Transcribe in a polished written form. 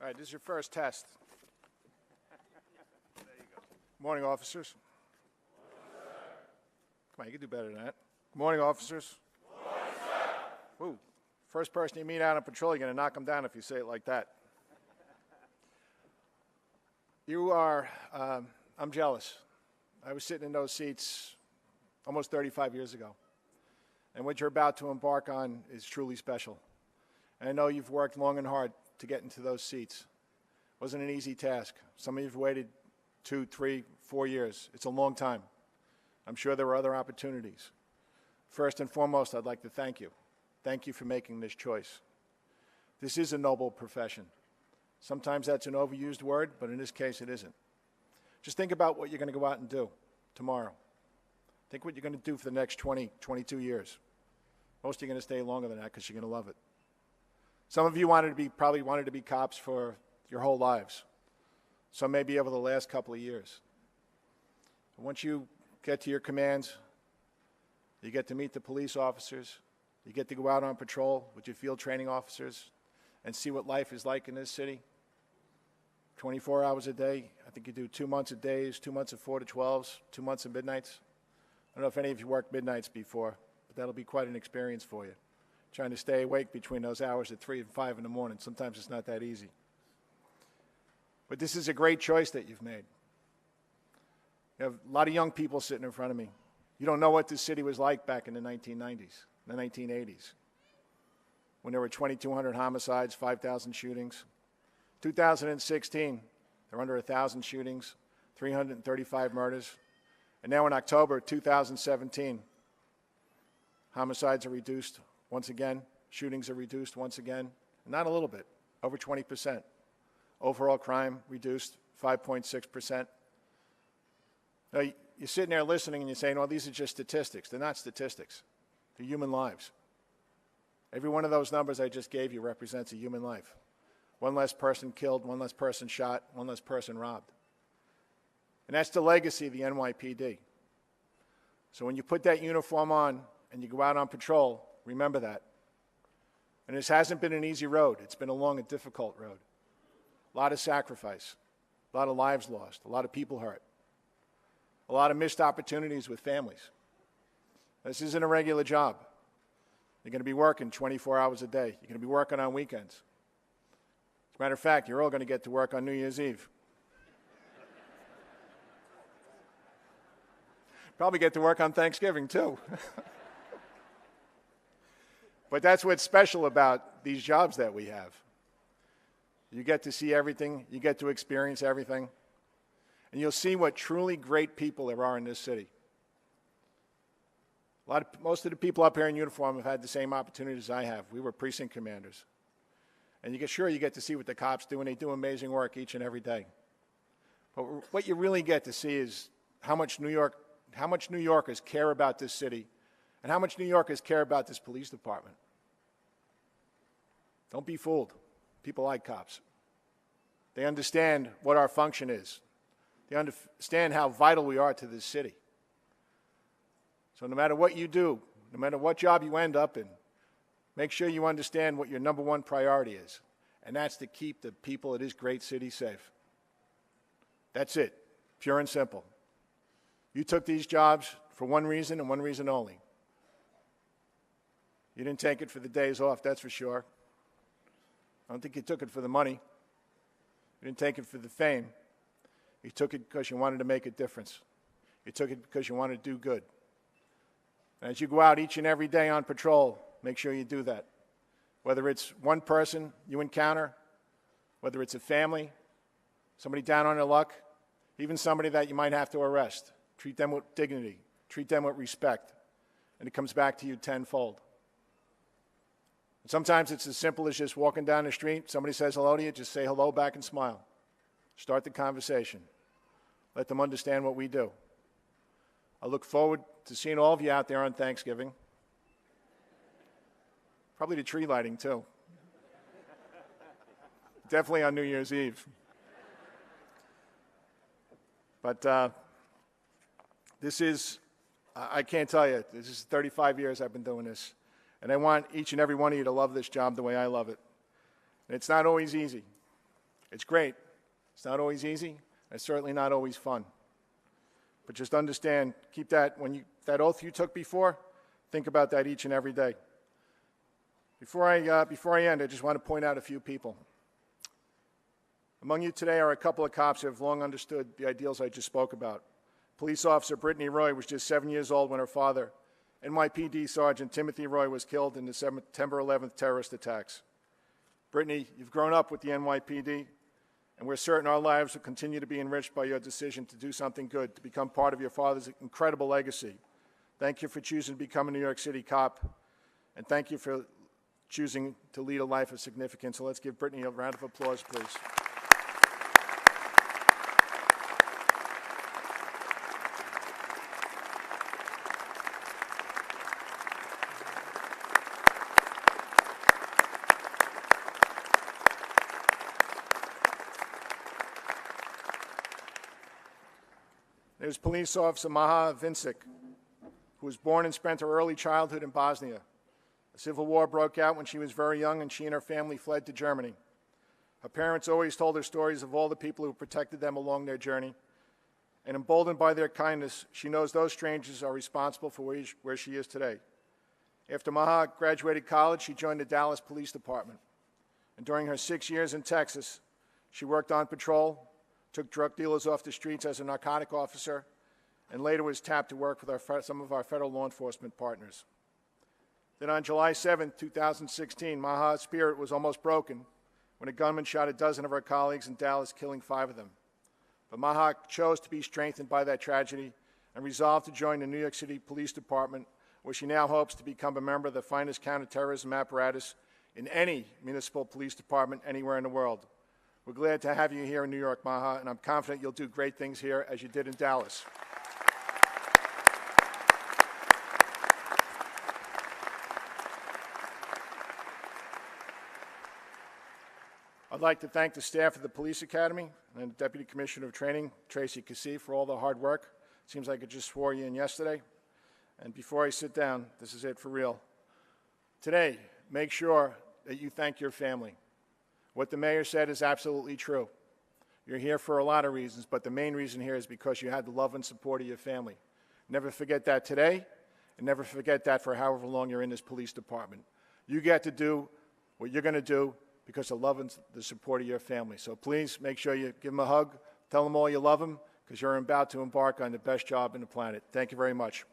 All right, this is your first test. There you go. Good morning, officers. Come on, you can do better than that. Good morning, officers. Good morning, sir. Woo. First person you meet out on patrol, you're going to knock them down if you say it like that. I'm jealous. I was sitting in those seats almost 35 years ago. And what you're about to embark on is truly special. And I know you've worked long and hard to get into those seats. It wasn't an easy task. Some of you have waited 2, 3, 4 years. It's a long time. I'm sure there were other opportunities. First and foremost, I'd like to thank you. Thank you for making this choice. This is a noble profession. Sometimes that's an overused word, but in this case it isn't. Just think about what you're going to go out and do tomorrow. Think what you're going to do for the next 20, 22 years. Most of you are going to stay longer than that because you're going to love it. Some of you probably wanted to be cops for your whole lives. Some maybe over the last couple of years. But once you get to your commands, you get to meet the police officers, you get to go out on patrol with your field training officers and see what life is like in this city. 24 hours a day. I think you do 2 months of days, 2 months of 4 to 12s, 2 months of midnights. I don't know if any of you worked midnights before, but that'll be quite an experience for you. Trying to stay awake between those hours at 3 and 5 in the morning. Sometimes it's not that easy. But this is a great choice that you've made. You have a lot of young people sitting in front of me. You don't know what this city was like back in the 1990s, the 1980s, when there were 2,200 homicides, 5,000 shootings. 2016, there were under 1,000 shootings, 335 murders. And now in October 2017, homicides are reduced once again, shootings are reduced once again, not a little bit, over 20%. Overall crime reduced 5.6%. Now, you're sitting there listening and you're saying, oh, these are just statistics. They're not statistics. They're human lives. Every one of those numbers I just gave you represents a human life. One less person killed, one less person shot, one less person robbed. And that's the legacy of the NYPD. So when you put that uniform on and you go out on patrol, remember that. And this hasn't been an easy road. It's been a long and difficult road. A lot of sacrifice, a lot of lives lost, a lot of people hurt, a lot of missed opportunities with families. This isn't a regular job. You're going to be working 24 hours a day. You're going to be working on weekends. As a matter of fact, you're all going to get to work on New Year's Eve. Probably get to work on Thanksgiving, too. But that's what's special about these jobs that we have. You get to see everything. You get to experience everything. And you'll see what truly great people there are in this city. Most of the people up here in uniform have had the same opportunities I have. We were precinct commanders. And you get to see what the cops do, and they do amazing work each and every day. But what you really get to see is how much New Yorkers care about this city and how much New Yorkers care about this police department. Don't be fooled. People like cops. They understand what our function is. They understand how vital we are to this city. So no matter what you do, no matter what job you end up in, make sure you understand what your number one priority is, and that's to keep the people of this great city safe. That's it, pure and simple. You took these jobs for one reason and one reason only. You didn't take it for the days off, that's for sure. I don't think you took it for the money. You didn't take it for the fame. You took it because you wanted to make a difference. You took it because you wanted to do good. And as you go out each and every day on patrol, make sure you do that. Whether it's one person you encounter, whether it's a family, somebody down on their luck, even somebody that you might have to arrest. Treat them with dignity. Treat them with respect. And it comes back to you tenfold. And sometimes it's as simple as just walking down the street, somebody says hello to you, just say hello back and smile. Start the conversation. Let them understand what we do. I look forward to seeing all of you out there on Thanksgiving. Probably the tree lighting, too. Definitely on New Year's Eve. But I can't tell you, this is 35 years I've been doing this. And I want each and every one of you to love this job the way I love it. And it's not always easy. It's great. It's not always easy, and it's certainly not always fun. But just understand, keep that, that oath you took before, think about that each and every day. Before I end, I just want to point out a few people. Among you today are a couple of cops who have long understood the ideals I just spoke about. Police officer Brittany Roy was just 7 years old when her father, NYPD Sergeant Timothy Roy, was killed in the September 11th terrorist attacks. Brittany, you've grown up with the NYPD, and we're certain our lives will continue to be enriched by your decision to do something good, to become part of your father's incredible legacy. Thank you for choosing to become a New York City cop, and thank you for choosing to lead a life of significance. So let's give Brittany a round of applause, please. There's police officer Maha Vincic, who was born and spent her early childhood in Bosnia. A civil war broke out when she was very young, and she and her family fled to Germany. Her parents always told her stories of all the people who protected them along their journey, and emboldened by their kindness, she knows those strangers are responsible for where she is today. After Maha graduated college, she joined the Dallas Police Department. And during her 6 years in Texas, she worked on patrol, took drug dealers off the streets as a narcotic officer, and later was tapped to work with some of our federal law enforcement partners. Then on July 7, 2016, Maha's spirit was almost broken when a gunman shot a dozen of her colleagues in Dallas, killing 5 of them. But Maha chose to be strengthened by that tragedy and resolved to join the New York City Police Department, where she now hopes to become a member of the finest counterterrorism apparatus in any municipal police department anywhere in the world. We're glad to have you here in New York, Maha, and I'm confident you'll do great things here as you did in Dallas. I'd like to thank the staff of the Police Academy and the Deputy Commissioner of Training, Tracy Cassie, for all the hard work. It seems like I just swore you in yesterday. And before I sit down, this is it for real. Today, make sure that you thank your family. What the mayor said is absolutely true. You're here for a lot of reasons, but the main reason here is because you had the love and support of your family. Never forget that today, and never forget that for however long you're in this police department. You get to do what you're going to do because of love and the support of your family. So please make sure you give them a hug, tell them all you love them, because you're about to embark on the best job on the planet. Thank you very much.